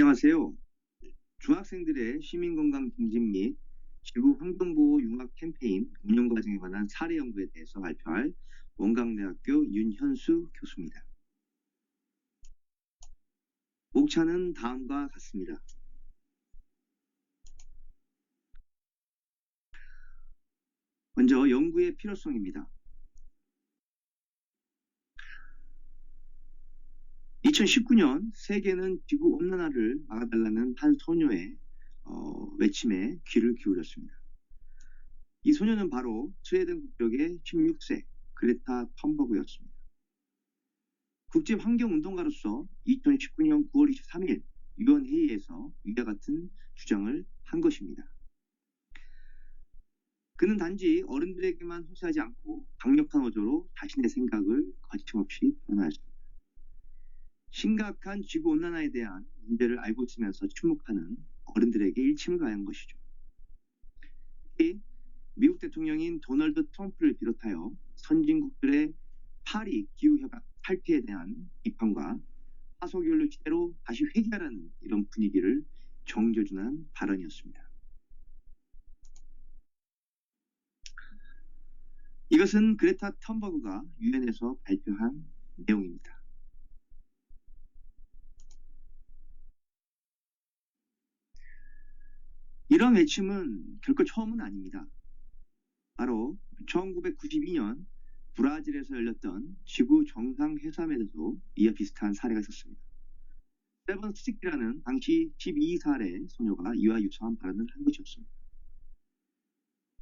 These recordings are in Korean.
안녕하세요. 중학생들의 시민건강 증진 및 지구 환경보호 융합 캠페인 운영 과정에 관한 사례 연구에 대해서 발표할 원광대학교 윤현수 교수입니다. 목차는 다음과 같습니다. 먼저 연구의 필요성입니다. 2019년 세계는 지구 온난화를 막아달라는 한 소녀의 외침에 귀를 기울였습니다. 이 소녀는 바로 스웨덴 국적의 16세 그레타 텀버그였습니다. 국제환경운동가로서 2019년 9월 23일 유엔 회의에서 위와 같은 주장을 한 것입니다. 그는 단지 어른들에게만 호소하지 않고 강력한 어조로 자신의 생각을 거침없이 표현하였습니다. 심각한 지구온난화에 대한 문제를 알고 있으면서 침묵하는 어른들에게 일침을 가한 것이죠. 특히 미국 대통령인 도널드 트럼프를 비롯하여 선진국들의 파리 기후협약 탈퇴에 대한 비판과 화석연료 취대로 다시 회귀하라는 이런 분위기를 정조준한 발언이었습니다. 이것은 그레타 텀버그가 유엔에서 발표한 내용입니다. 이런 외침은 결코 처음은 아닙니다. 바로 1992년 브라질에서 열렸던 지구 정상회담에서도 이와 비슷한 사례가 있었습니다. 세븐 스틱이라는 당시 12살의 소녀가 이와 유사한 발언을 한 것이었습니다.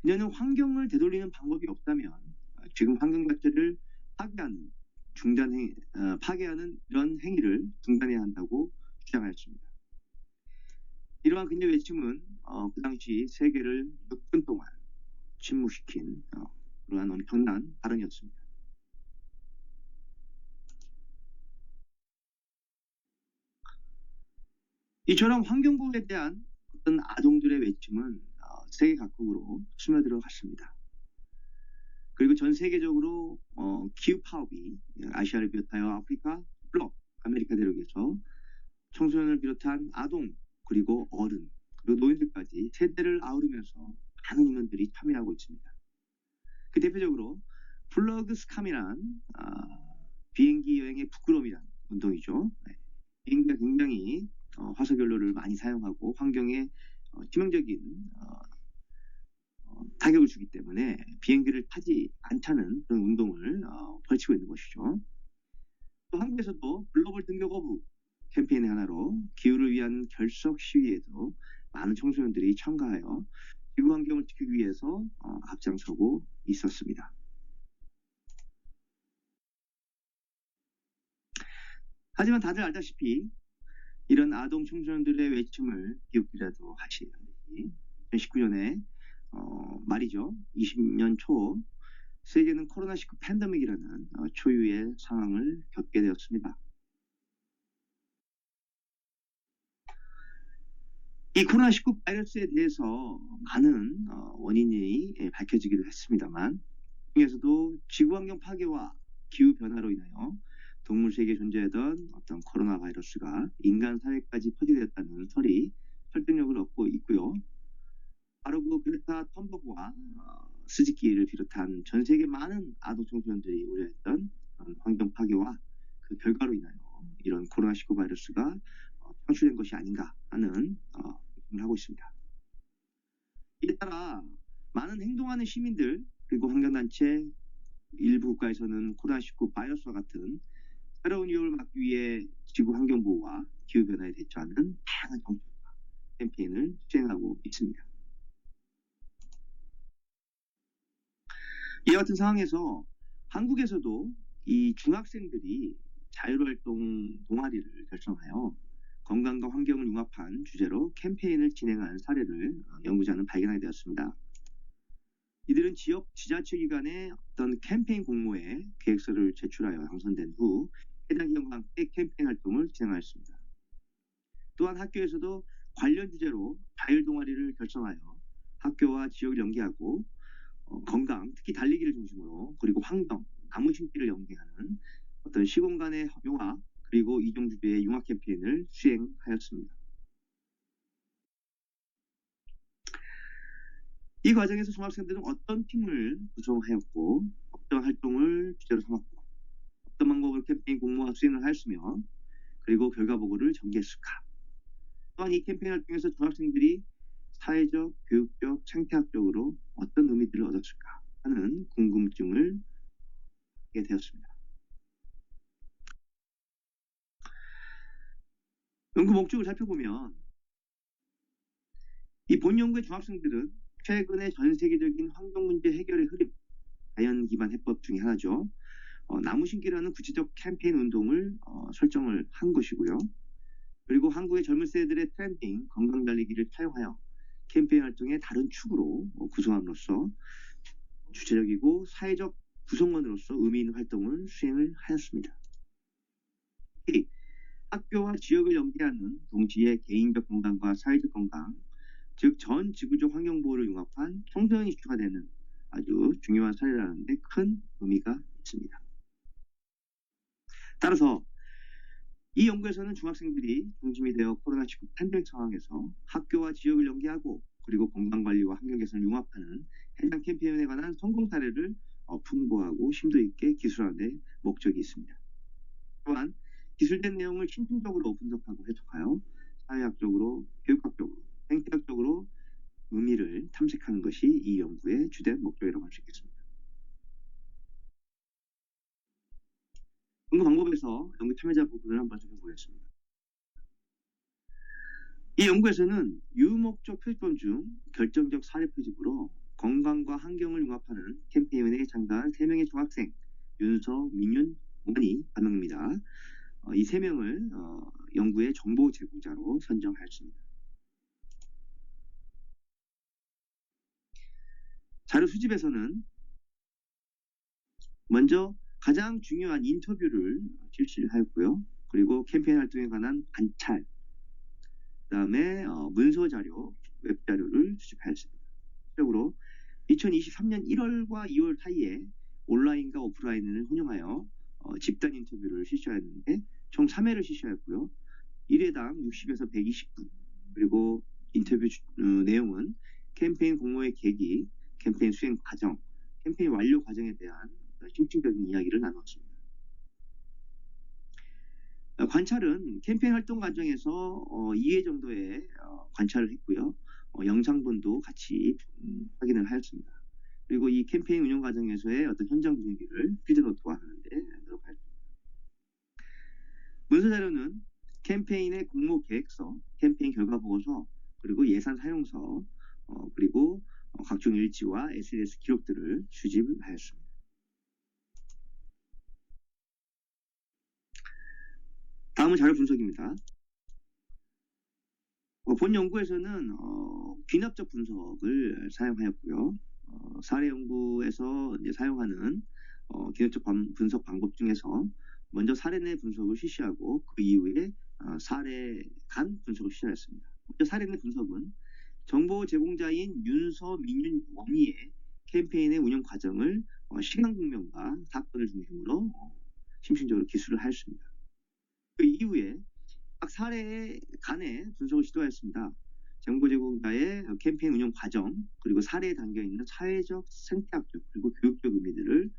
그녀는 환경을 되돌리는 방법이 없다면 지금 환경 자체를 파괴하는 이런 행위를 중단해야 한다고 주장하였습니다. 이러한 그녀의 외침은 그 당시 세계를 6분 동안 침묵시킨 그러한 엄청난 발언이었습니다. 이처럼 환경보호에 대한 어떤 아동들의 외침은 세계 각국으로 스며들어 갔습니다. 그리고 전 세계적으로 기후 파업이 아시아를 비롯하여 아프리카, 유럽, 아메리카 대륙에서 청소년을 비롯한 아동, 그리고 어른, 그리고 노인들까지 세대를 아우르면서 많은 인원들이 참여하고 있습니다. 그 대표적으로 플러그 스캄이란 비행기 여행의 부끄러움이란 운동이죠. 비행기가 굉장히 화석연료를 많이 사용하고 환경에 치명적인 타격을 주기 때문에 비행기를 타지 않자는 그런 운동을 펼치고 있는 것이죠. 또 한국에서도 글로벌 등교 거부 캠페인의 하나로 기후를 위한 결석 시위에도 많은 청소년들이 참가하여 지구 환경을 지키기 위해서 앞장서고 있었습니다. 하지만 다들 알다시피 이런 아동 청소년들의 외침을 기웃기라도 하시듯이 2019년에 말이죠. 20년 초 세계는 코로나19 팬데믹이라는 초유의 상황을 겪게 되었습니다. 이 코로나19 바이러스에 대해서 많은 원인이 밝혀지기도 했습니다만 중에서도 지구환경 파괴와 기후변화로 인하여 동물 세계에 존재하던 어떤 코로나 바이러스가 인간 사회까지 퍼지되었다는 설이 설득력을 얻고 있고요. 바로 그 그레타 텀버그와 스즈키를 비롯한 전 세계 많은 아동 청소년들이 우려했던 환경 파괴와 그 결과로 인하여 이런 코로나19 바이러스가 창출된 것이 아닌가 하는 의심을 하고 있습니다. 이에 따라 많은 행동하는 시민들 그리고 환경단체 일부 국가에서는 코로나19 바이러스와 같은 새로운 위협을 막기 위해 지구 환경 보호와 기후 변화에 대처하는 다양한 정책과 캠페인을 수행하고 있습니다. 이와 같은 상황에서 한국에서도 이 중학생들이 자율활동 동아리를 결성하여 건강과 환경을 융합한 주제로 캠페인을 진행한 사례를 연구자는 발견하게 되었습니다. 이들은 지역 지자체 기관에 어떤 캠페인 공모에 계획서를 제출하여 당선된 후 해당 기관과 함께 캠페인 활동을 진행하였습니다. 또한 학교에서도 관련 주제로 자율 동아리를 결성하여 학교와 지역을 연계하고 건강, 특히 달리기를 중심으로 그리고 환경, 나무 심기를 연계하는 어떤 시공 간의 융합 그리고 이종 주제의 융합 캠페인을 수행하였습니다. 이 과정에서 중학생들은 어떤 팀을 구성하였고 어떤 활동을 주제로 삼았고 어떤 방법으로 캠페인 공모와 수행을 하였으며 그리고 결과 보고를 전개했을까. 또한 이 캠페인 활동에서 중학생들이 사회적, 교육적, 창의학적으로 어떤 의미들을 얻었을까 하는 궁금증을 갖게 되었습니다. 연구 목적을 살펴보면 이 본 연구의 중학생들은 최근의 전 세계적인 환경 문제 해결의 흐름, 자연 기반 해법 중에 하나죠. 나무 심기라는 구체적 캠페인 운동을 설정을 한 것이고요. 그리고 한국의 젊은 세대들의 트렌딩 건강 달리기를 차용하여 캠페인 활동의 다른 축으로 구성함으로써 주체적이고 사회적 구성원으로서 의미 있는 활동을 수행을 하였습니다. 특히 학교와 지역을 연계하는 동시에 개인적 건강과 사회적 건강, 즉 전 지구적 환경 보호를 융합한 청소년 이슈가 되는 아주 중요한 사례라는 데 큰 의미가 있습니다. 따라서 이 연구에서는 중학생들이 중심이 되어 코로나19 팬데믹 상황에서 학교와 지역을 연계하고 그리고 건강관리와 환경 개선을 융합하는 해당 캠페인에 관한 성공 사례를 풍부하고 심도 있게 기술하는 데 목적이 있습니다. 또한 기술된 내용을 심층적으로 분석하고 해석하여 사회학적으로, 교육학적으로, 생태학적으로 의미를 탐색하는 것이 이 연구의 주된 목적이라고 할 수 있겠습니다. 연구 방법에서 연구 참여자 부분을 한번 살펴보겠습니다. 이 연구에서는 유목적 표집법 중 결정적 사례 표집으로 건강과 환경을 융합하는 캠페인에 참가한 3명의 중학생 윤서, 민윤, 원희 4명입니다. 이 3명을 연구의 정보 제공자로 선정하였습니다. 자료 수집에서는 먼저 가장 중요한 인터뷰를 실시를 하였고요. 그리고 캠페인 활동에 관한 관찰, 그 다음에 문서 자료, 웹 자료를 수집하였습니다. 실적으로 2023년 1월과 2월 사이에 온라인과 오프라인을 혼용하여 집단 인터뷰를 실시하였는데 총 3회를 실시하였고요. 1회당 60에서 120분, 그리고 인터뷰 내용은 캠페인 공모의 계기, 캠페인 수행 과정, 캠페인 완료 과정에 대한 심층적인 이야기를 나눴습니다. 관찰은 캠페인 활동 과정에서 2회 정도의 관찰을 했고요. 영상본도 같이 확인을 하였습니다. 그리고 이 캠페인 운영 과정에서의 어떤 현장 분위기를 필드노트화 하는데 노력하였습니다. 문서 자료는 캠페인의 공모 계획서, 캠페인 결과 보고서, 그리고 예산 사용서, 그리고 각종 일지와 SNS 기록들을 수집하였습니다. 다음은 자료 분석입니다. 본 연구에서는 귀납적 분석을 사용하였고요. 사례 연구에서 이제 사용하는 귀납적 분석 방법 중에서 먼저 사례 내 분석을 실시하고 그 이후에 사례 간 분석을 실시하였습니다. 먼저 사례 내 분석은 정보 제공자인 윤서, 민윤, 원희의 캠페인의 운영 과정을 시간 국면과 사건을 중심으로 심층적으로 기술을 하였습니다. 그 이후에 각 사례 간의 분석을 시도하였습니다. 정보 제공자의 캠페인 운영 과정, 그리고 사례에 담겨 있는 사회적, 생태학적, 그리고 교육적 의미들을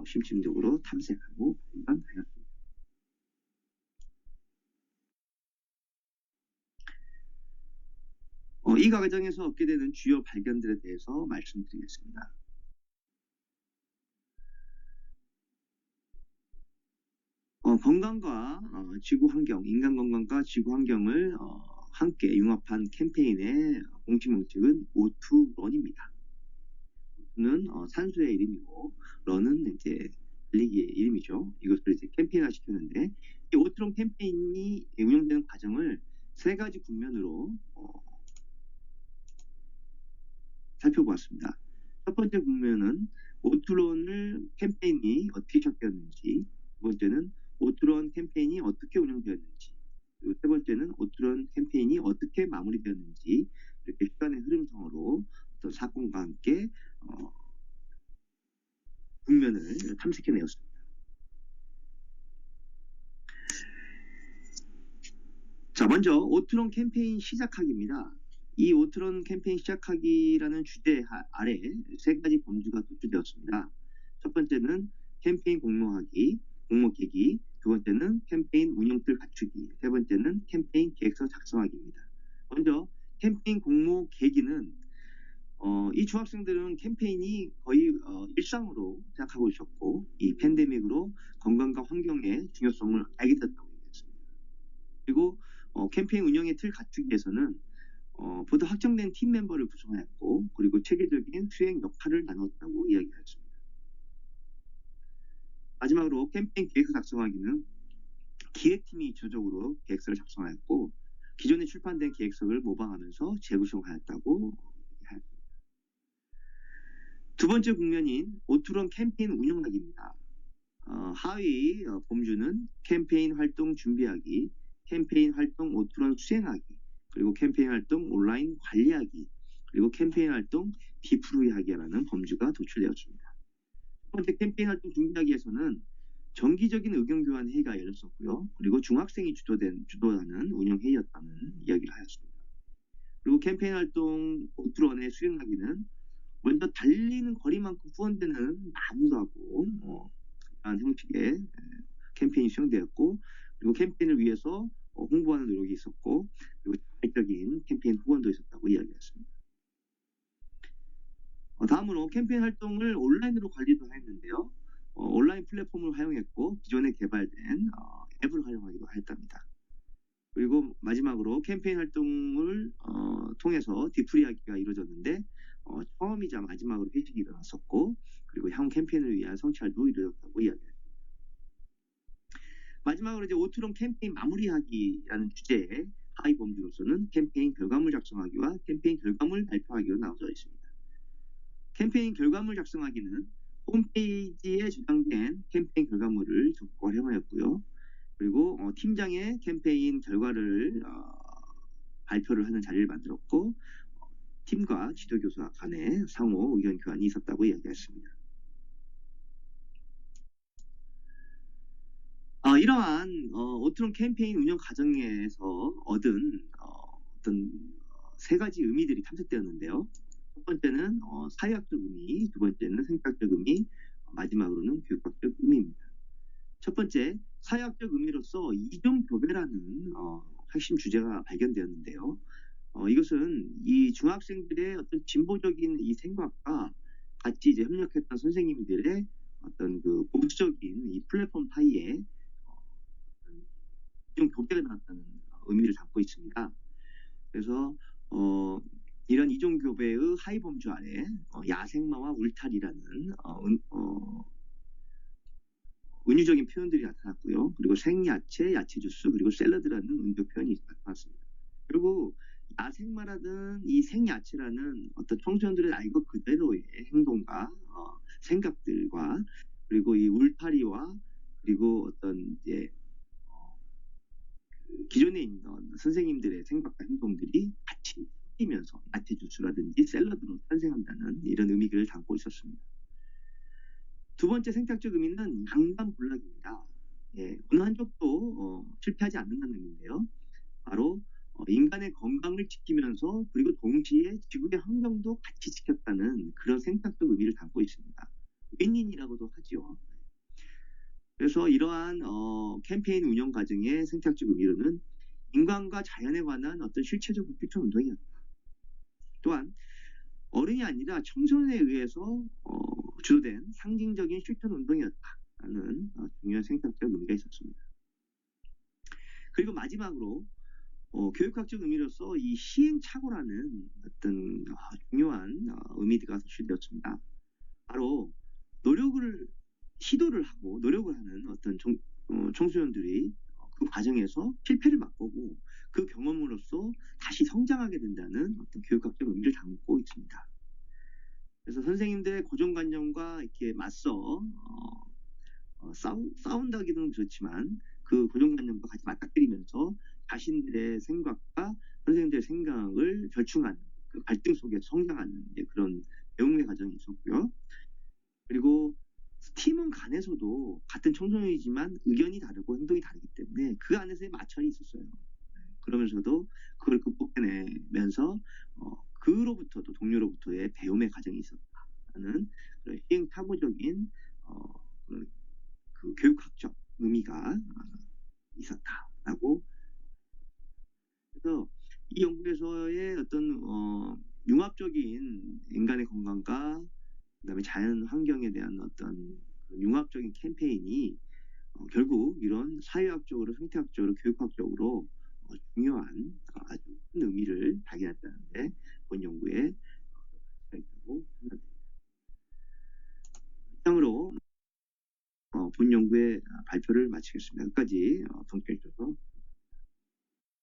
심층적으로 탐색하고 발견하였습니다. 이 과정에서 얻게 되는 주요 발견들에 대해서 말씀드리겠습니다. 건강과 지구 환경, 인간 건강과 지구 환경을 함께 융합한 캠페인의 공식 명칭은 O2 런입니다. O2는 산소의 이름이고 런은 이제 달리기의 이름이죠. 이것을 이제 캠페인화 시켰는데 이 O2 런 캠페인이 운영되는 과정을 세 가지 국면으로 살펴보았습니다. 첫 번째 국면은 O2 런을 캠페인이 어떻게 시작되었는지, 두 번째는 O2 런 캠페인이 어떻게 운영되었는지, 그리고 세 번째는 O2 런 캠페인이 어떻게 마무리되었는지 이렇게 시간의 흐름상으로 어떤 사건과 함께 국면을 탐색해내었습니다. 자, 먼저 O2 런 캠페인 시작하기입니다. 이 오트런 캠페인 시작하기라는 주제 아래 세 가지 범주가 도출되었습니다. 첫 번째는 캠페인 공모하기, 공모 깨기, 두 번째는 캠페인 운영틀 갖추기, 세 번째는 캠페인 계획서 작성하기입니다. 먼저 캠페인 공모 계기는 이 중학생들은 캠페인이 거의 일상으로 생각하고 있었고 이 팬데믹으로 건강과 환경의 중요성을 알게 됐다고 얘기했습니다. 그리고 캠페인 운영의 틀 갖추기 위해서는 보다 확정된 팀 멤버를 구성하였고 그리고 체계적인 수행 역할을 나눴다고 이야기하였습니다. 마지막으로 캠페인 계획서 작성하기는 기획팀이 주도적으로 계획서를 작성하였고 기존에 출판된 계획서를 모방하면서 재구성하였다고 이야기하였습니다. 두 번째 국면인 오투런 캠페인 운영하기입니다. 하위 범주는 캠페인 활동 준비하기, 캠페인 활동 오투런 수행하기, 그리고 캠페인 활동 온라인 관리하기, 그리고 캠페인 활동 디프로이하기라는 범주가 도출되었습니다. 첫 번째 캠페인 활동 준비하기에서는 정기적인 의견 교환 회의가 열렸었고요. 그리고 중학생이 주도하는 운영 회의였다는 이야기를 하였습니다. 그리고 캠페인 활동 오투런의 수행하기는 먼저 달리는 거리만큼 후원되는 나무라고 이러한 형식의 캠페인이 수행되었고 그리고 캠페인을 위해서 홍보하는 노력이 있었고 그리고 자발적인 캠페인 후원도 있었다고 이야기했습니다. 다음으로 캠페인 활동을 온라인으로 관리도 했는데요. 온라인 플랫폼을 활용했고 기존에 개발된 앱을 활용하기도 했답니다. 그리고 마지막으로 캠페인 활동을 통해서 디프리하기가 이루어졌는데 처음이자 마지막으로 회식이 일어났었고 그리고 향후 캠페인을 위한 성찰도 이루어졌다고 이야기했습니다. 마지막으로 이제 오투런 캠페인 마무리하기라는 주제의 하위 범주로서는 캠페인 결과물 작성하기와 캠페인 결과물 발표하기로 나눠져 있습니다. 캠페인 결과물 작성하기는 홈페이지에 저장된 캠페인 결과물을 적고 활용하였고요. 그리고 팀장의 캠페인 결과를 발표를 하는 자리를 만들었고 팀과 지도교수 간의 상호 의견 교환이 있었다고 이야기했습니다. 이러한 오트론 캠페인 운영 과정에서 얻은 어떤 세 가지 의미들이 탐색되었는데요. 첫 번째는 사회학적 의미, 두 번째는 생각적 의미, 마지막으로는 교육학적 의미입니다. 첫 번째, 사회학적 의미로서 이종교배라는 핵심 주제가 발견되었는데요. 이것은 이 중학생들의 어떤 진보적인 이 생각과 같이 이제 협력했던 선생님들의 어떤 그 보수적인 이 플랫폼 사이에 이종교배가 나왔다는 의미를 담고 있습니다. 그래서 이런 이종교배의 하위 범주 아래 야생마와 울타리라는 은유적인 표현들이 나타났고요. 그리고 생야채, 야채 주스, 그리고 샐러드라는 은교 표현이 나타났습니다. 그리고 야생마라든 이 생야채라는 어떤 청소년들의 날 것 그대로의 행동과 생각들과 그리고 이 울타리와 그리고 어떤 이제 기존에 있는 선생님들의 생각과 행동들이 같이 섞이면서 야채 주스라든지 샐러드로 탄생한다는 이런 의미를 담고 있었습니다. 두 번째 생각적 의미는 양반불락입니다. 어느 한쪽도 실패하지 않는다는 의미인데요. 바로 인간의 건강을 지키면서 그리고 동시에 지구의 환경도 같이 지켰다는 그런 생각적 의미를 담고 있습니다. 윈윈이라고도 하죠. 그래서 이러한 캠페인 운영 과정의 생각적 의미로는 인간과 자연에 관한 어떤 실체적 실천 운동이었다. 또한 어른이 아니라 청소년에 의해서 주도된 상징적인 실천 운동이었다는 중요한 생각적 의미가 있었습니다. 그리고 마지막으로 교육학적 의미로서 이 시행착오라는 어떤 중요한 의미가 도출되었습니다. 바로 시도를 하고 노력을 하는 어떤 청소년들이 그 과정에서 실패를 맛보고 그 경험으로써 다시 성장하게 된다는 어떤 교육학적 의미를 담고 있습니다. 그래서 선생님들의 고정관념과 이렇게 맞서 싸운다기는 그렇지만 그 고정관념과 같이 맞닥뜨리면서 자신들의 생각과 선생님들의 생각을 절충하는 그 갈등 속에서 성장하는 그런 배움의 과정이 있었고요. 그리고 팀원 간에서도 같은 청소년이지만 의견이 다르고 행동이 다르기 때문에 그 안에서의 마찰이 있었어요. 그러면서도 그걸 극복해내면서 그로부터도 동료로부터의 배움의 과정이 있었다는 그런 시행착오적인 그런 그 교육학적 의미가 있었다라고. 그래서 이 연구에서의 어떤 융합적인 인간의 건강과 그다음에 자연 환경에 대한 어떤 그 융합적인 캠페인이 결국 이런 사회학적으로, 생태학적으로, 교육학적으로 중요한 아주 큰 의미를 발견했다는데 본 연구에 가치가 있다고 생각됩니다. 이상으로 본 연구의 발표를 마치겠습니다. 끝까지 동참해 주셔서